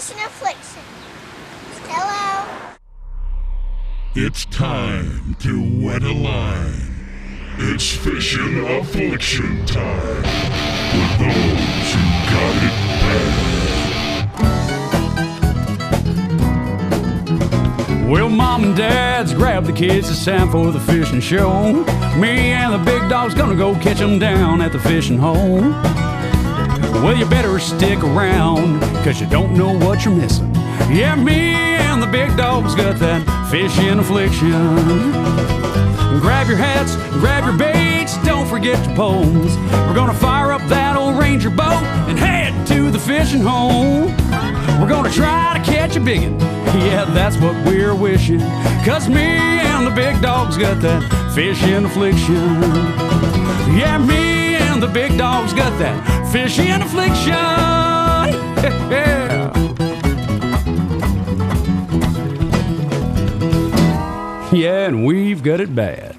Fishin' Affliction. Hello. It's time to wet a line. It's Fishin' Affliction time with those who got it bad. Well, mom and dad's grab the kids, it's time for the fishing show. Me and the big dog's gonna go catch them down at the fishing hole. Well, you better stick around, cause you don't know what you're missing. Yeah, me and the big dog's got that fishing affliction. Grab your hats, grab your baits, don't forget your poles. We're gonna fire up that old Ranger boat and head to the fishing hole. We're gonna try to catch a biggin', yeah, that's what we're wishing. Cause me and the big dog's got that fishing affliction. Yeah, me and the big dog's got that fishing affliction. Yeah. Yeah, and we've got it bad.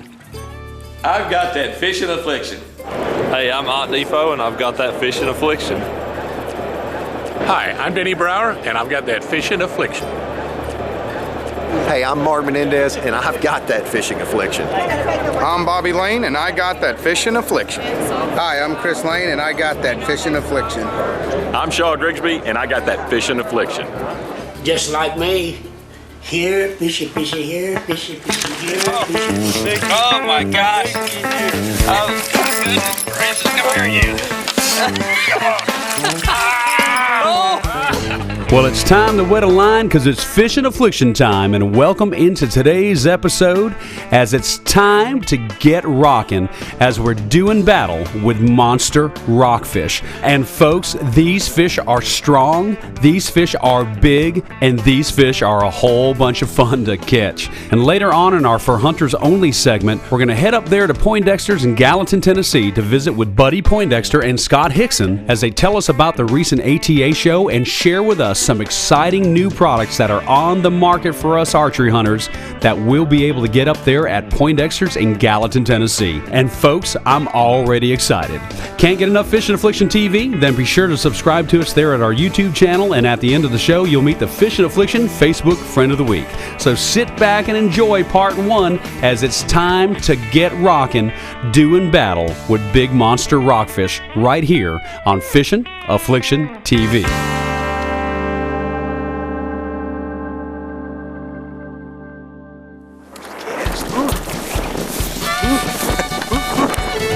I've got that fishing affliction. Hey, I'm Art Defo, and I've got that fishing affliction. Hi, I'm Denny Brower, and I've got that fishing affliction. Hey, I'm Mark Menendez, and I've got that fishing affliction. I'm Bobby Lane, and I got that fishing affliction. Hi, I'm Chris Lane, and I got that fishing affliction. I'm Shaw Grigsby, and I got that fishing affliction. Just like me. Here, fishy, fishy, here, fishy, fishy, here, fishy. Oh my gosh. Oh, goodness gracious, come here, you. Well, it's time to wet a line because it's fishing affliction time, and welcome into today's episode as it's time to get rockin' as we're doing battle with Monster Rockfish. And folks, these fish are strong, these fish are big, and these fish are a whole bunch of fun to catch. And later on in our For Hunters Only segment, we're going to head up there to Poindexter's in Gallatin, Tennessee to visit with Buddy Poindexter and Scott Hickson as they tell us about the recent ATA show and share with us some exciting new products that are on the market for us archery hunters that we'll be able to get up there at Poindexter's in Gallatin, Tennessee. And folks, I'm already excited. Can't get enough Fishin' Affliction TV? Then be sure to subscribe to us there at our YouTube channel, and at the end of the show, you'll meet the Fishin' Affliction Facebook Friend of the Week. So sit back and enjoy part one as it's time to get rockin', doing battle with big monster rockfish right here on Fishin' Affliction TV.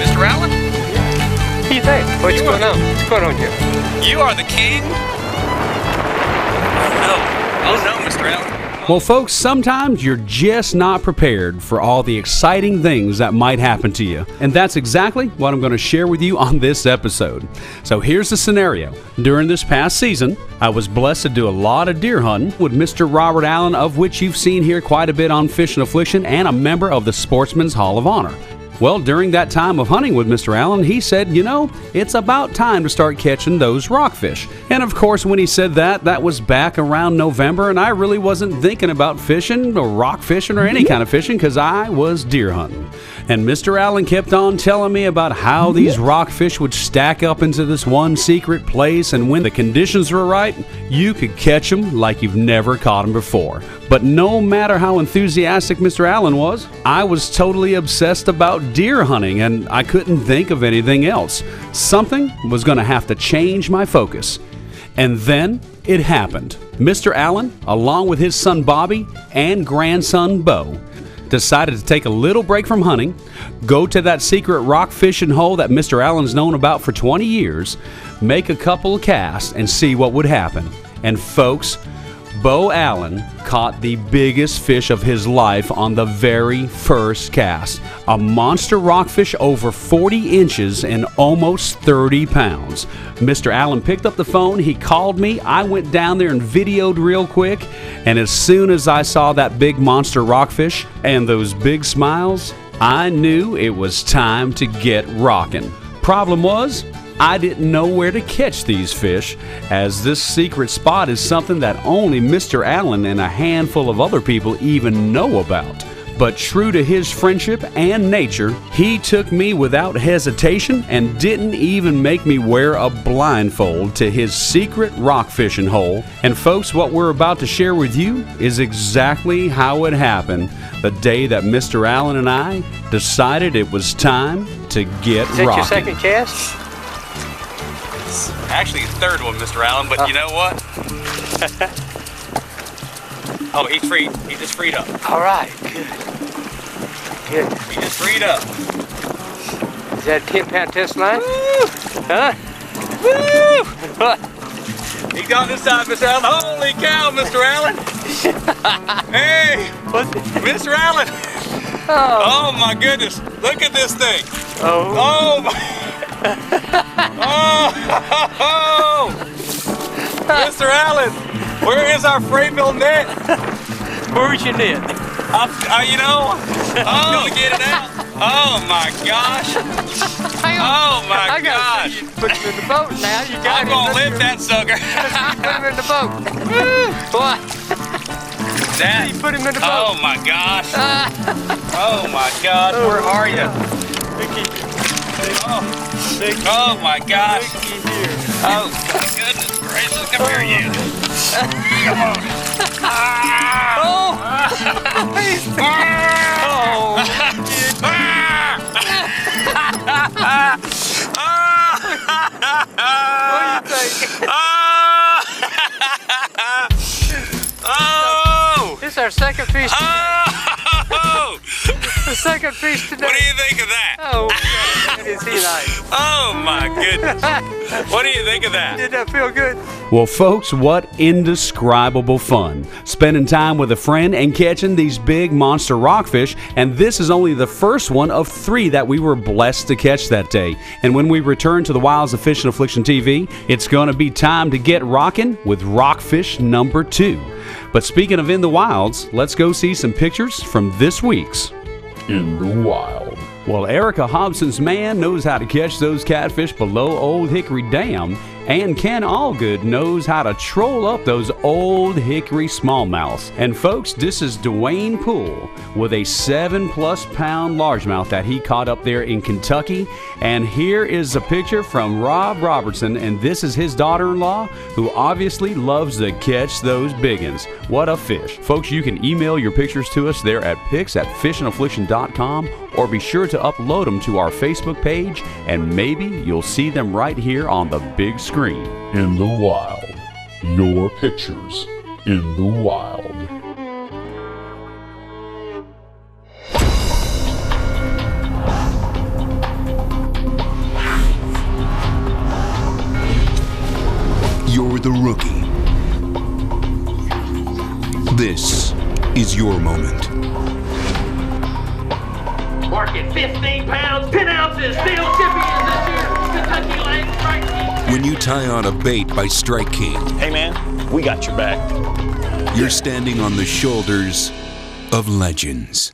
Mr. Allen? What do you think? What's going on? What's going on here? You are the king? Oh no, Mr. Allen. Well, folks, sometimes you're just not prepared for all the exciting things that might happen to you. And that's exactly what I'm going to share with you on this episode. So here's the scenario. During this past season, I was blessed to do a lot of deer hunting with Mr. Robert Allen, of which you've seen here quite a bit on Fishin' Affliction, and a member of the Sportsman's Hall of Honor. Well, during that time of hunting with Mr. Allen, he said, you know, it's about time to start catching those rockfish. And of course, when he said that, that was back around November, and I really wasn't thinking about fishing or rock fishing or any kind of fishing because I was deer hunting. And Mr. Allen kept on telling me about how these rockfish would stack up into this one secret place, and when the conditions were right, you could catch them like you've never caught them before. But no matter how enthusiastic Mr. Allen was, I was totally obsessed about deer hunting, and I couldn't think of anything else. Something was going to have to change my focus. And then it happened. Mr. Allen, along with his son Bobby and grandson Bo, decided to take a little break from hunting, go to that secret rock fishing hole that Mr. Allen's known about for 20 years, make a couple of casts, and see what would happen. And folks, Bo Allen caught the biggest fish of his life on the very first cast. A monster rockfish over 40 inches and almost 30 pounds. Mr. Allen picked up the phone, he called me, I went down there and videoed real quick, and as soon as I saw that big monster rockfish and those big smiles, I knew it was time to get rockin'. Problem was, I didn't know where to catch these fish, as this secret spot is something that only Mr. Allen and a handful of other people even know about. But true to his friendship and nature, he took me without hesitation and didn't even make me wear a blindfold to his secret rock fishing hole. And folks, what we're about to share with you is exactly how it happened the day that Mr. Allen and I decided it was time to get rocking. Is that your second cast? Actually, third one, Mr. Allen, but you know what? Oh, he's free. He just freed up. All right, good. Good. He just freed up. Is that a 10-pound test line? Woo! Huh? Woo! He got this side, Mr. Allen. Holy cow, Mr. Allen! Hey, Mr. Allen! Oh my goodness! Look at this thing! Oh my! Oh! Mr. Allen, where is our Frayville net? Where's your net? You know, to get it out. Oh my gosh! Oh my gosh! You put him in the boat now. You got I'm gonna lift that sucker. Put him in the boat. What? That. You put him in the boat. Oh my gosh! Oh my gosh! Where are you? Vicki. Oh my gosh! Vicki here. Oh my goodness gracious! Come here, you! Come on! Oh! What do you think? This is our second fish today. The second fish today. What do you think of that? Oh, God. Is he nice? Oh my goodness! What do you think of that? Did that feel good? Well, folks, what indescribable fun spending time with a friend and catching these big monster rockfish. And this is only the first one of 3 that we were blessed to catch that day. And when we return to the wilds of Fishin' Affliction TV, it's going to be time to get rockin' with Rockfish number 2. But speaking of in the wilds, let's go see some pictures from this week's In the Wild. Well, Erica Hobson's man knows how to catch those catfish below Old Hickory Dam, and Ken Allgood knows how to troll up those Old Hickory smallmouths. And folks, this is Dwayne Poole with a 7+ pound largemouth that he caught up there in Kentucky. And here is a picture from Rob Robertson, and this is his daughter-in-law, who obviously loves to catch those biggins. What a fish. Folks, you can email your pictures to us there at pics@fishandaffliction.com, or be sure to upload them to our Facebook page, and maybe you'll see them right here on the big screen. In the Wild. Your pictures in the wild. You're the rookie. This is your moment. Market 15 pounds, 10 ounces, steel champions this year. Kentucky Lane Strike King. When you tie on a bait by Strike King, hey man, we got your back. You're standing on the shoulders of legends.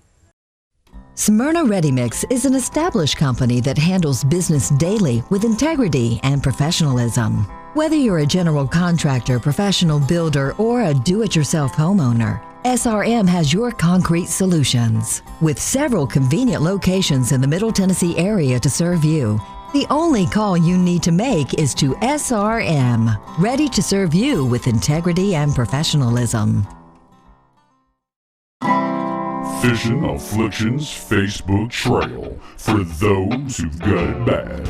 Smyrna Ready Mix is an established company that handles business daily with integrity and professionalism. Whether you're a general contractor, professional builder, or a do-it-yourself homeowner, SRM has your concrete solutions. With several convenient locations in the Middle Tennessee area to serve you, the only call you need to make is to SRM, ready to serve you with integrity and professionalism. Fishin' Affliction's Facebook trail for those who've got it bad.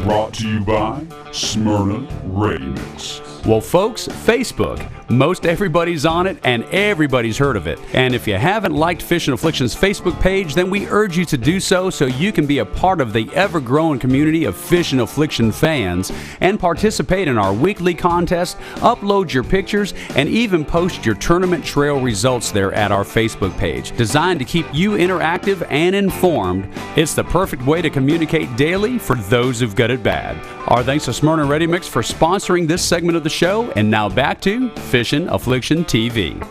Brought to you by Smyrna Ready Mix. Well, folks, Facebook. Most everybody's on it, and everybody's heard of it. And if you haven't liked Fishin' Affliction's Facebook page, then we urge you to do so you can be a part of the ever-growing community of Fishin' Affliction fans and participate in our weekly contest, upload your pictures, and even post your tournament trail results there at our Facebook page. Designed to keep you interactive and informed, it's the perfect way to communicate daily for those who've got it bad. Our thanks to Smyrna Ready Mix for sponsoring this segment of the show, and now back to Fishin' Affliction TV.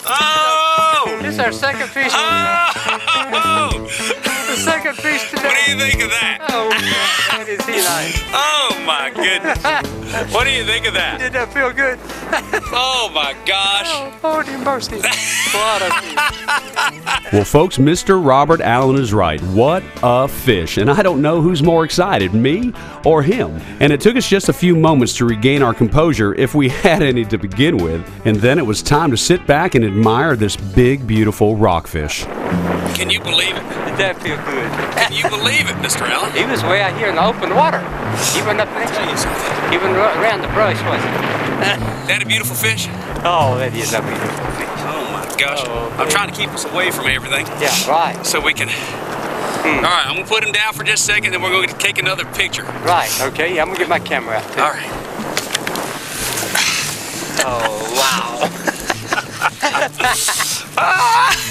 Oh! This is our second fish. The second fish today. What do you think of that? Oh, that is he nice. Oh my goodness. What do you think of that? Did that feel good? Oh my gosh. Oh, Lord have mercy. What a fish. Well, folks, Mr. Robert Allen is right. What a fish. And I don't know who's more excited, me or him. And it took us just a few moments to regain our composure, if we had any to begin with. And then it was time to sit back and admire this big, beautiful rockfish. Can you believe it? Did that feel good? Can you believe it, Mr. Allen? He was way out here in the open water. He went up there. He went around the brush, wasn't he? That a beautiful fish? Oh, that is a beautiful fish. Oh my gosh. I'm trying to keep us away from everything. Yeah, right. So we can... All right, I'm going to put him down for just a second, then we're going to take another picture. Right, okay. I'm going to get my camera out, too. All right. Oh, wow.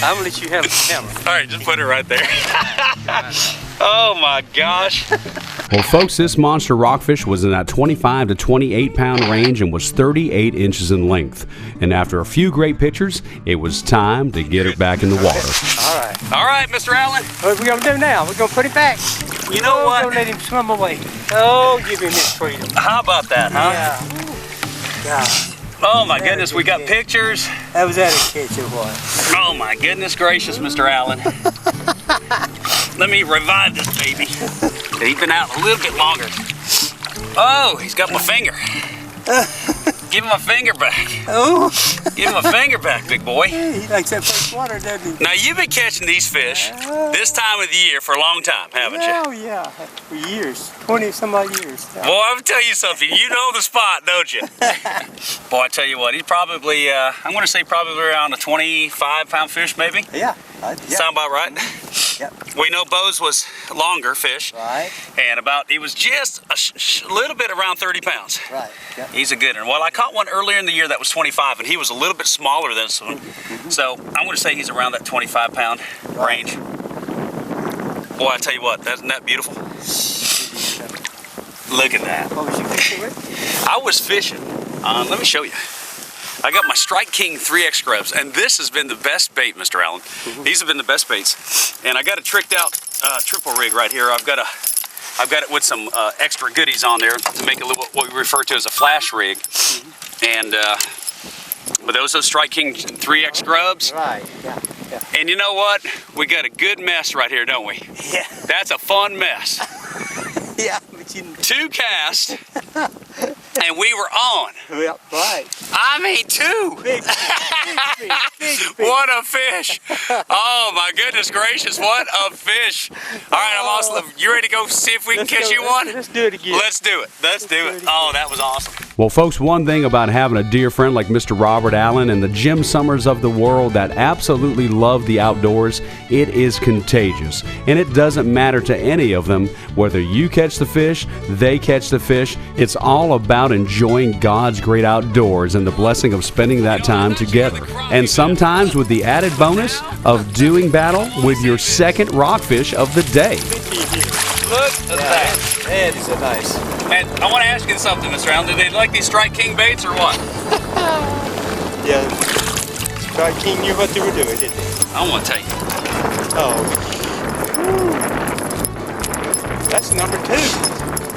I'm going to let you have the camera. All right, just put it right there. Oh my gosh. Well, folks, this monster rockfish was in that 25 to 28 pound range and was 38 inches in length. And after a few great pictures, it was time to get it back in the water. All right, Mr. Allen. What are we going to do now? We're going to put it back. You know what? We're going to let him swim away. Oh, give him his freedom. How about that, huh? Yeah. Oh my goodness, we got pictures. That was that a catch or what? Oh my goodness gracious, Mr. Allen. Let me revive this baby. He's been out a little bit longer. Oh, he's got my finger. Give him a finger back. Oh. Give him a finger back, big boy. He likes that fresh water, doesn't he? Now, you've been catching these fish this time of the year for a long time, haven't you? Oh, yeah. For years. 20-some-odd years. Yeah. Boy, I'm tell you something. You know the spot, don't you? Boy, I tell you what, he's probably, I'm going to say probably around a 25-pound fish, maybe? Yeah. Sound about right? Yep. We know Bo's was longer fish. Right. And he was just a little bit around 30 pounds. Right. Yep. He's a good one. Well, I caught one earlier in the year that was 25, and he was a little bit smaller than this one. So I'm going to say he's around that 25-pound range. Boy, I tell you what, isn't that beautiful? Look at that. What was you fishing with? I was fishing. Let me show you. I got my Strike King 3X scrubs, and this has been the best bait, Mr. Allen. These have been the best baits. And I got a tricked out triple rig right here. I've got it with some extra goodies on there to make it what we refer to as a flash rig. And but those are Strike King 3X scrubs. Right. Yeah. And you know what? We got a good mess right here, don't we? Yeah. That's a fun mess. Yeah. But you... 2 casts, and we were on. Yeah, right. I mean, 2. Big fish. What a fish. Oh my goodness gracious, what a fish. All right, I'm also, you ready to go see if we can catch you one? Let's do it again. Let's do it. Let's do it. Oh, that was awesome. Well, folks, one thing about having a dear friend like Mr. Robert Allen and the Jim Summers of the world that absolutely love the outdoors, it is contagious. And it doesn't matter to any of them whether you catch the fish, they catch the fish. It's all about enjoying God's great outdoors and the blessing of spending that time together. And sometimes with the added bonus of doing battle with your second rockfish of the day. Look at that. That is a nice. And I want to ask you something, Mr. Allen. Do they like these Strike King baits or what? Yeah. Strike King knew what they were doing, didn't they? I want to tell you. Oh. That's number 2.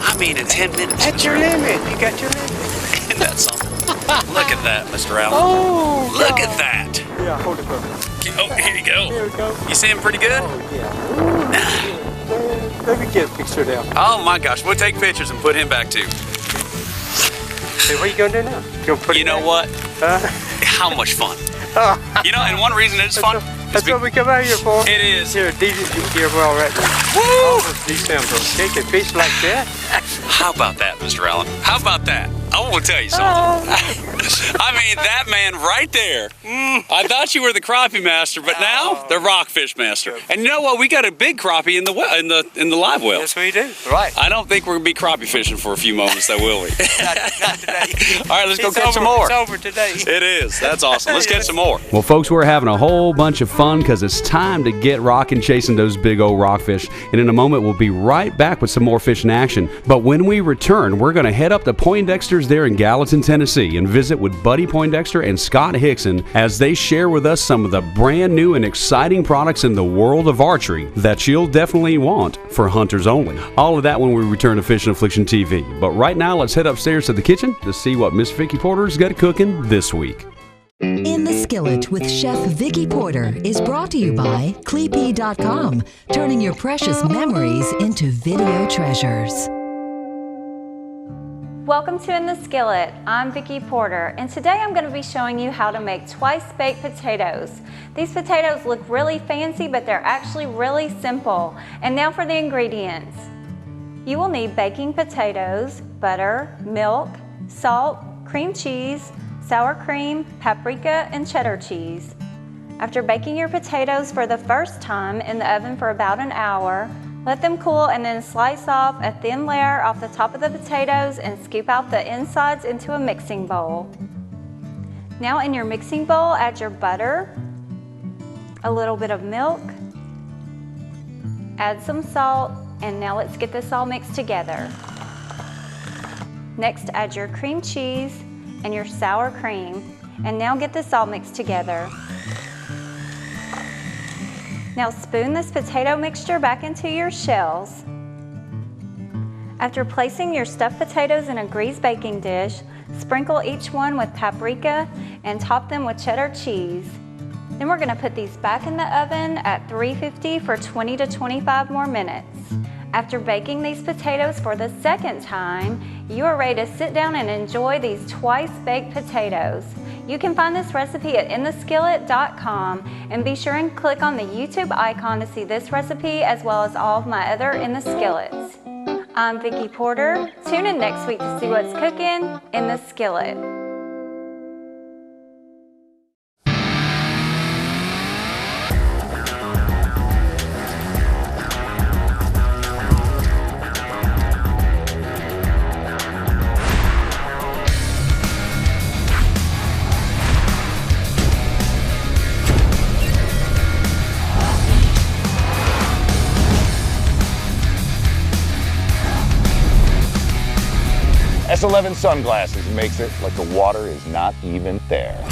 I mean, in 10 minutes. That's your limit. You got your limit. Isn't that something? Look at that, Mr. Allen. Oh, look at that. Yeah, hold it up. Oh, here you go. Here we go. You see him pretty good? Oh, yeah. Let me get a picture now. Oh my gosh, we'll take pictures and put him back too. Hey, what are you gonna do now? You know what? How much fun. You know, and one reason it's fun. That's what we come out here for. It is. Here, well, right now. Woo! Almost December. Take a fish like that. How about that, Mr. Allen? How about that? I want to tell you something. I mean, that man right there. I thought you were the crappie master, but now the rockfish master. And you know what? We got a big crappie in the live well. Yes, we do. Right. I don't think we're gonna be crappie fishing for a few moments, though, will we? Not today. All right, let's go catch some more. It's over today. It is. That's awesome. Let's catch some more. Well, folks, we're having a whole bunch of fun because it's time to get rocking chasing those big old rockfish. And in a moment, we'll be right back with some more fish in action. But when we return, we're going to head up to Poindexter's downstairs there in Gallatin, Tennessee, and visit with Buddy Poindexter and Scott Hickson as they share with us some of the brand new and exciting products in the world of archery that you'll definitely want for hunters only. All of that when we return to Fishin' Affliction TV. But right now, let's head upstairs to the kitchen to see what Miss Vicki Porter's got cooking this week. In the Skillet with Chef Vicki Porter is brought to you by Cleepy.com, turning your precious memories into video treasures. Welcome to In the Skillet. I'm Vicki Porter, and today I'm going to be showing you how to make twice-baked potatoes. These potatoes look really fancy, but they're actually really simple. And now for the ingredients. You will need baking potatoes, butter, milk, salt, cream cheese, sour cream, paprika, and cheddar cheese. After baking your potatoes for the first time in the oven for about an hour, let them cool and then slice off a thin layer off the top of the potatoes and scoop out the insides into a mixing bowl. Now in your mixing bowl, add your butter, a little bit of milk, add some salt, and now let's get this all mixed together. Next, add your cream cheese and your sour cream, and now get this all mixed together. Now spoon this potato mixture back into your shells. After placing your stuffed potatoes in a greased baking dish, sprinkle each one with paprika and top them with cheddar cheese. Then we're going to put these back in the oven at 350 for 20 to 25 more minutes. After baking these potatoes for the second time, you are ready to sit down and enjoy these twice-baked potatoes. You can find this recipe at intheskillet.com, and be sure and click on the YouTube icon to see this recipe as well as all of my other In the Skillets. I'm Vicki Porter. Tune in next week to see what's cooking in the skillet. S11 sunglasses makes it like the water is not even there.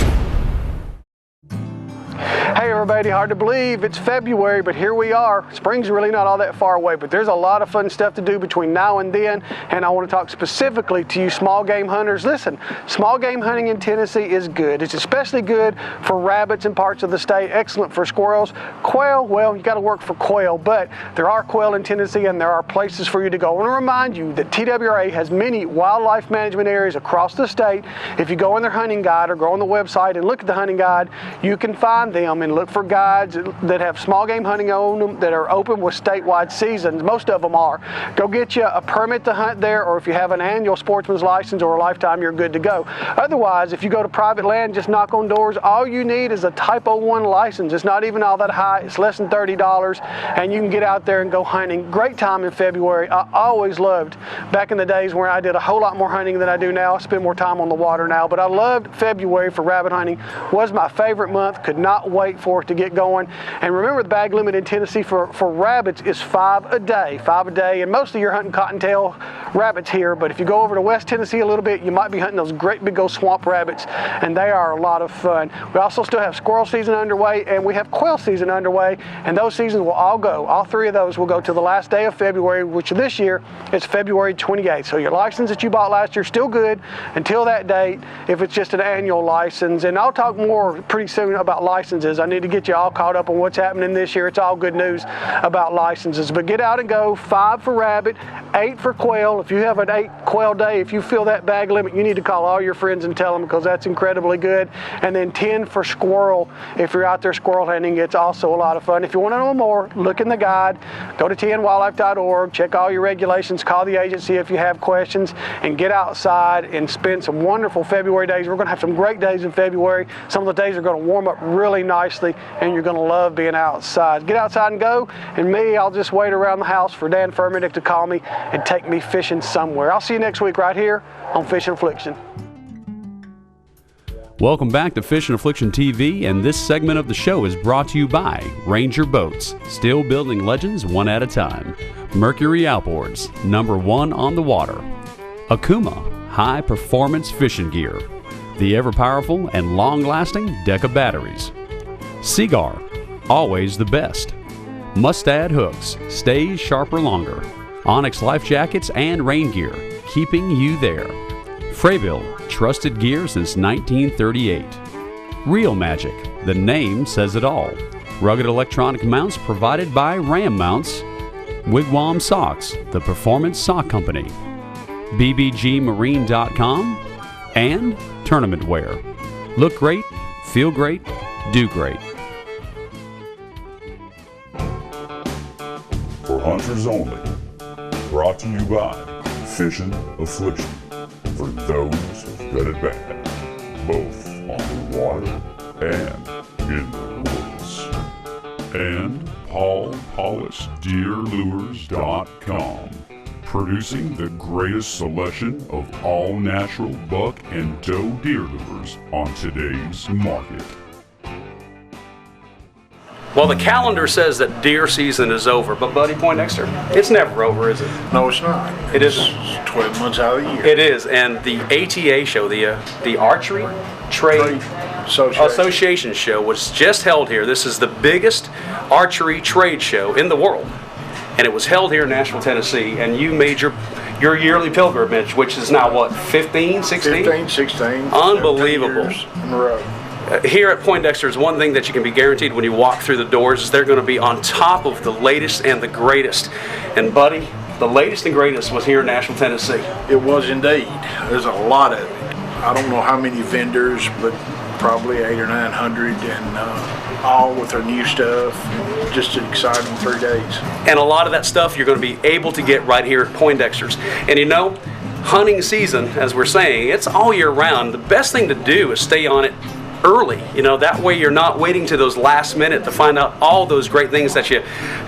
Hey everybody, hard to believe it's February, but here we are. Spring's really not all that far away, but there's a lot of fun stuff to do between now and then, and I want to talk specifically to you small game hunters. Listen, small game hunting in Tennessee is good. It's especially good for rabbits in parts of the state, excellent for squirrels. Quail, well, you got to work for quail, but there are quail in Tennessee and there are places for you to go. I want to remind you that TWRA has many wildlife management areas across the state. If you go on their hunting guide or go on the website and look at the hunting guide, you can find them and look for guides that have small game hunting on them that are open with statewide seasons. Most of them are. Go get you a permit to hunt there, or if you have an annual sportsman's license or a lifetime, you're good to go. Otherwise, if you go to private land, just knock on doors. All you need is a Type 01 license. It's not even all that high. It's less than $30, and you can get out there and go hunting. Great time in February. I always loved back in the days where I did a whole lot more hunting than I do now. I spend more time on the water now, but I loved February for rabbit hunting. Was my favorite month. Could not wait for it to get going. And remember, the bag limit in Tennessee for rabbits is 5 a day. 5 a day, and mostly you're hunting cottontail rabbits here, but if you go over to West Tennessee a little bit, you might be hunting those great big old swamp rabbits, and they are a lot of fun. We also still have squirrel season underway, and we have quail season underway, and those seasons will all go. All three of those will go to the last day of February, which this year is February 28th. So your license that you bought last year is still good until that date if it's just an annual license. And I'll talk more pretty soon about licenses. I need to get you all caught up on what's happening this year. It's all good news about licenses. But get out and go. 5 for rabbit, 8 for quail. If you have an 8 quail day, if you feel that bag limit, you need to call all your friends and tell them, because that's incredibly good. And then 10 for squirrel. If you're out there squirrel hunting, it's also a lot of fun. If you want to know more, look in the guide. Go to tnwildlife.org. Check all your regulations. Call the agency if you have questions, and get outside and spend some wonderful February days. We're going to have some great days in February. Some of the days are going to warm up really nicely, and you're going to love being outside. Get outside and go, and me, I'll just wait around the house for Dan Furmanick to call me and take me fishing somewhere. I'll see you next week right here on Fishin' Affliction. Welcome back to Fishin' Affliction TV, and this segment of the show is brought to you by Ranger Boats, still building legends one at a time. Mercury Outboards, #1 on the water. Akuma, high-performance fishing gear, the ever-powerful and long-lasting Deca batteries. Seagar, always the best. Mustad hooks, stays sharper longer. Onyx life jackets and rain gear, keeping you there. Freyville, trusted gear since 1938. Real Magic, the name says it all. Rugged electronic mounts provided by Ram Mounts. Wigwam Socks, the performance sock company. bbgmarine.com and Tournament Wear. Look great, feel great, do great. For hunters only. Brought to you by Fishin' Affliction. For those who've got it bad, both on the water and in the woods. And PaulPolishDeerLures.com, producing the greatest selection of all natural buck and doe deer lures on today's market. Well, the calendar says that deer season is over, but Buddy Poindexter, it's never over, is it? No, it's not. It isn't. It's 12 months out of the year. It is, and the ATA show, the Archery Trade Association show was just held here. This is the biggest archery trade show in the world, and it was held here in Nashville, Tennessee, and you made your yearly pilgrimage, which is now what, 15, 16? 15, 16. Unbelievable. 10 years in a row. Here at Poindexter's, one thing that you can be guaranteed when you walk through the doors is they're going to be on top of the latest and the greatest. And Buddy, the latest and greatest was here in Nashville, Tennessee. It was indeed. There's a lot of it. I don't know how many vendors, but probably 800 or 900, and all with their new stuff. Just an exciting 3 days. And a lot of that stuff you're going to be able to get right here at Poindexter's. And you know, hunting season, as we're saying, it's all year round. The best thing to do is stay on it early. You know, that way you're not waiting to those last minute to find out all those great things that you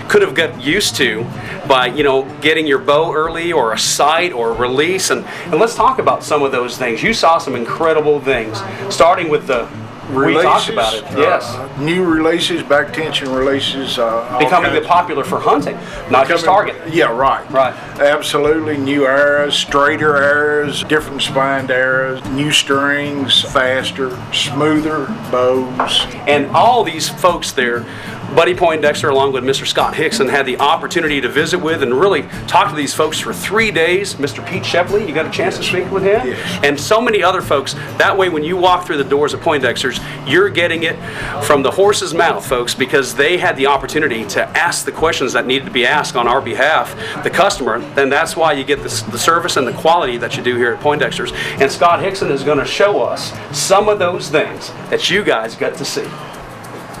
could have got used to by, you know, getting your bow early or a sight or a release. And let's talk about some of those things. You saw some incredible things, starting with the releases, we talked about it. Yes. New releases, back tension releases. Becoming popular for hunting, not just target. Yeah, right. Right. Absolutely. New arrows, straighter arrows, different spined arrows, new strings, faster, smoother bows. And all these folks there, Buddy Poindexter along with Mr. Scott Hickson had the opportunity to visit with and really talk to these folks for 3 days. Mr. Pete Shepley, you got a chance to speak with him? Yes. And so many other folks. That way when you walk through the doors at Poindexter's, you're getting it from the horse's mouth, folks, because they had the opportunity to ask the questions that needed to be asked on our behalf, the customer. And that's why you get the service and the quality that you do here at Poindexter's. And Scott Hickson is going to show us some of those things that you guys got to see.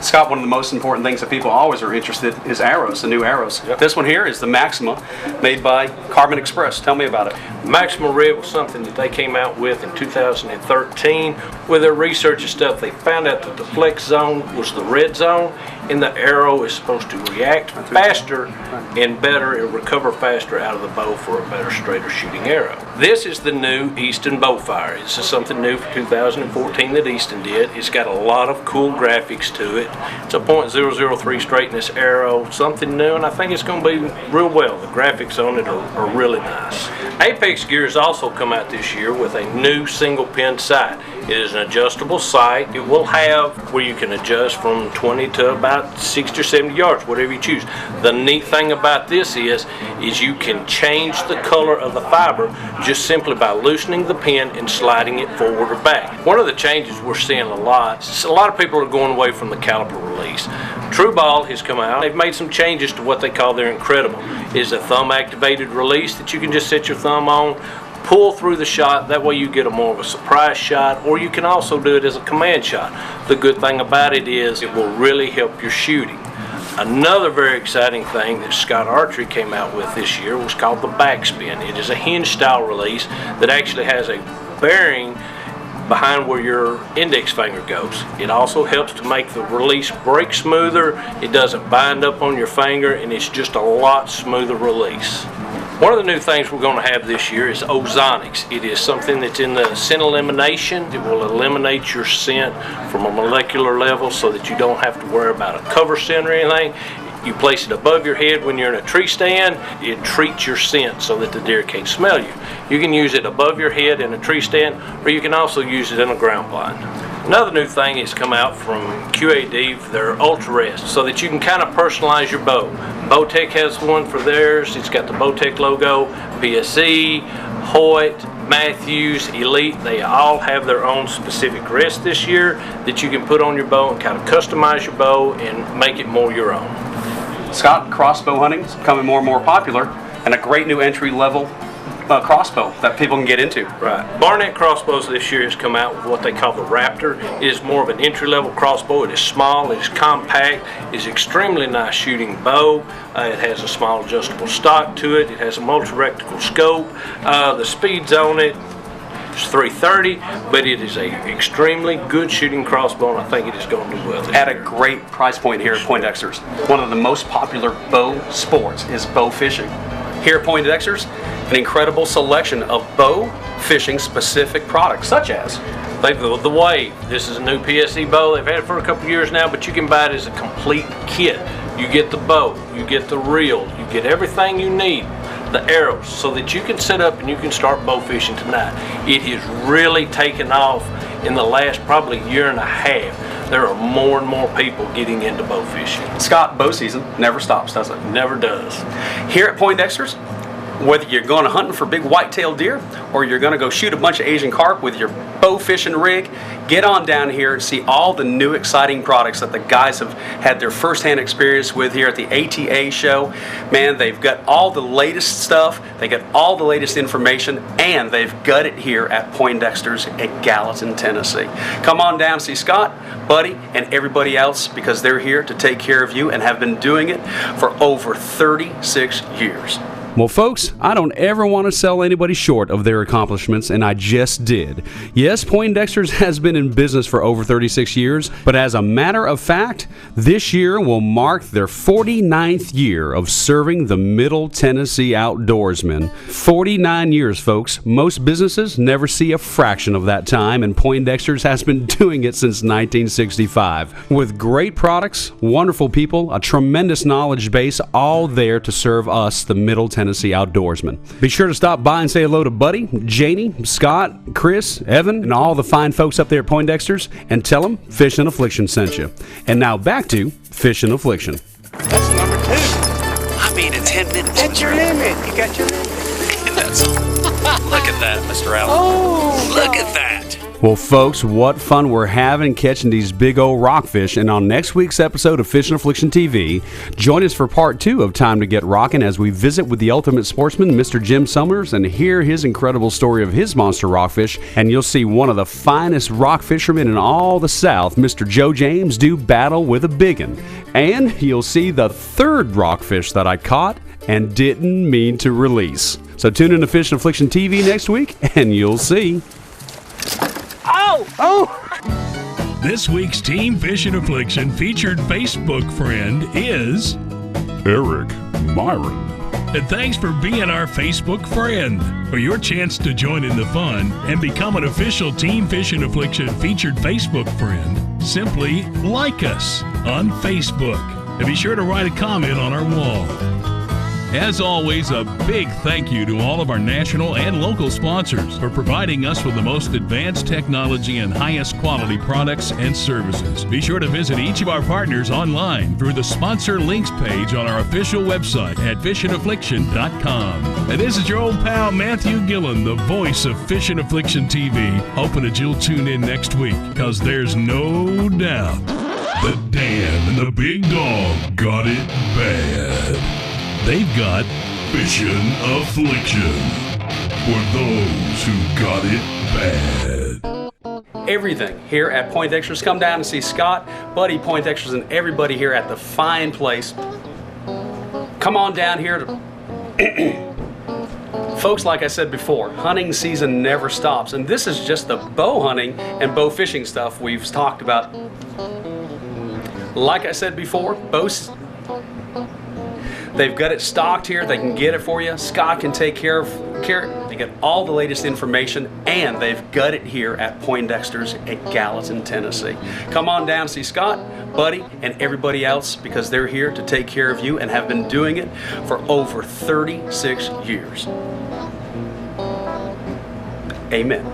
Scott, one of the most important things that people always are interested in is arrows, the new arrows. Yep. This one here is the Maxima, made by Carbon Express. Tell me about it. Maxima Red was something that they came out with in 2013. With their research and stuff, they found out that the flex zone was the red zone, and the arrow is supposed to react faster and better and recover faster out of the bow for a better, straighter shooting arrow. This is the new Easton Bowfire. This is something new for 2014 that Easton did. It's got a lot of cool graphics to it. It's a .003 straightness arrow, something new, and I think it's going to be real well. The graphics on it are really nice. Apex Gear has also come out this year with a new single pin sight. It is an adjustable sight. It will have where you can adjust from 20 to about 60 or 70 yards, whatever you choose. The neat thing about this is you can change the color of the fiber just simply by loosening the pin and sliding it forward or back. One of the changes we're seeing a lot of people are going away from the caliper release. True Ball has come out. They've made some changes to what they call their Incredible. It is a thumb activated release that you can just set your thumb on, pull through the shot. That way you get a more of a surprise shot, or you can also do it as a command shot. The good thing about it is it will really help your shooting. Another very exciting thing that Scott Archery came out with this year was called the Backspin. It is a hinge style release that actually has a bearing behind where your index finger goes. It also helps to make the release break smoother. It doesn't bind up on your finger, and it's just a lot smoother release. One of the new things we're going to have this year is ozonics. It is something that's in the scent elimination. It will eliminate your scent from a molecular level so that you don't have to worry about a cover scent or anything. You place it above your head when you're in a tree stand. It treats your scent so that the deer can't smell you. You can use it above your head in a tree stand, or you can also use it in a ground blind. Another new thing that's come out from QAD, they're Ultra Rest, so that you can kind of personalize your bow. Bowtech has one for theirs. It's got the Bowtech logo, PSE, Hoyt, Matthews, Elite. They all have their own specific rest this year that you can put on your bow and kind of customize your bow and make it more your own. Scott, crossbow hunting is becoming more and more popular, and a great new entry-level crossbow that people can get into. Right. Barnett Crossbows this year has come out with what they call the Raptor. It is more of an entry-level crossbow. It is small, it is compact, it is extremely nice shooting bow. It has a small adjustable stock to it. It has a multi-reticle scope. The speeds on it is 330, but it is a extremely good shooting crossbow, and I think it is going to do well this At year. a great price point here at Poindexter's. One of the most popular bow sports is bow fishing. Here at Poindexter's, an incredible selection of bow fishing specific products, such as The Wave. This is a new PSE bow. They've had it for a couple years now, but you can buy it as a complete kit. You get the bow, you get the reel, you get everything you need, the arrows, so that you can set up and you can start bow fishing tonight. It has really taken off in the last probably year and a half. There are more and more people getting into bow fishing. Scott, bow season never stops, does it? Never does. Here at Poindexter's, whether you're going hunting for big white-tailed deer or you're going to go shoot a bunch of Asian carp with your bow fishing rig, get on down here and see all the new exciting products that the guys have had their first-hand experience with here at the ATA show. Man, they've got all the latest stuff, they got all the latest information, and they've got it here at Poindexter's at Gallatin, Tennessee. Come on down, see Scott, Buddy, and everybody else, because they're here to take care of you and have been doing it for over 36 years. Well, folks, I don't ever want to sell anybody short of their accomplishments, and I just did. Yes, Poindexter's has been in business for over 36 years, but as a matter of fact, this year will mark their 49th year of serving the Middle Tennessee outdoorsmen. 49 years, folks. Most businesses never see a fraction of that time, and Poindexter's has been doing it since 1965. With great products, wonderful people, a tremendous knowledge base, all there to serve us, the Middle Tennessee outdoorsmen. Be sure to stop by and say hello to Buddy, Janie, Scott, Chris, Evan, and all the fine folks up there at Poindexter's, and tell them Fishin' Affliction sent you. And now back to Fishin' Affliction. That's number 2. I mean, in 10 minutes. That's your limit. You got your limit. Look at that, Mr. Allen. Oh, look at that. Well, folks, what fun we're having catching these big old rockfish. And on next week's episode of Fishin' Affliction TV, join us for part 2 of Time to Get Rockin' as we visit with the ultimate sportsman, Mr. Jim Summers, and hear his incredible story of his monster rockfish. And you'll see one of the finest rock fishermen in all the South, Mr. Joe James, do battle with a biggin. And you'll see the 3rd rockfish that I caught and didn't mean to release. So tune in to Fishin' Affliction TV next week, and you'll see. Oh! This week's Team Fishin' Affliction featured Facebook friend is Eric Myron. And thanks for being our Facebook friend. For your chance to join in the fun and become an official Team Fishin' Affliction featured Facebook friend, simply like us on Facebook. And be sure to write a comment on our wall. As always, a big thank you to all of our national and local sponsors for providing us with the most advanced technology and highest quality products and services. Be sure to visit each of our partners online through the sponsor links page on our official website at FishinAffliction.com. And this is your old pal Matthew Gillen, the voice of Fishin' Affliction TV, hoping that you'll tune in next week, because there's no doubt that Dan and the big dog got it bad. They've got Fishin' Affliction for those who got it bad. Everything here at Poindexter's. Come down and see Scott, Buddy Poindexter's, and everybody here at the fine place. Come on down here to... Folks, like I said before, hunting season never stops, and this is just the bow hunting and bow fishing stuff we've talked about. Like I said before, they've got it stocked here. They can get it for you. Scott can take care of care, they get all the latest information, and they've got it here at Poindexter's at Gallatin, Tennessee. Come on down, see Scott, Buddy, and everybody else, because they're here to take care of you and have been doing it for over 36 years. Amen.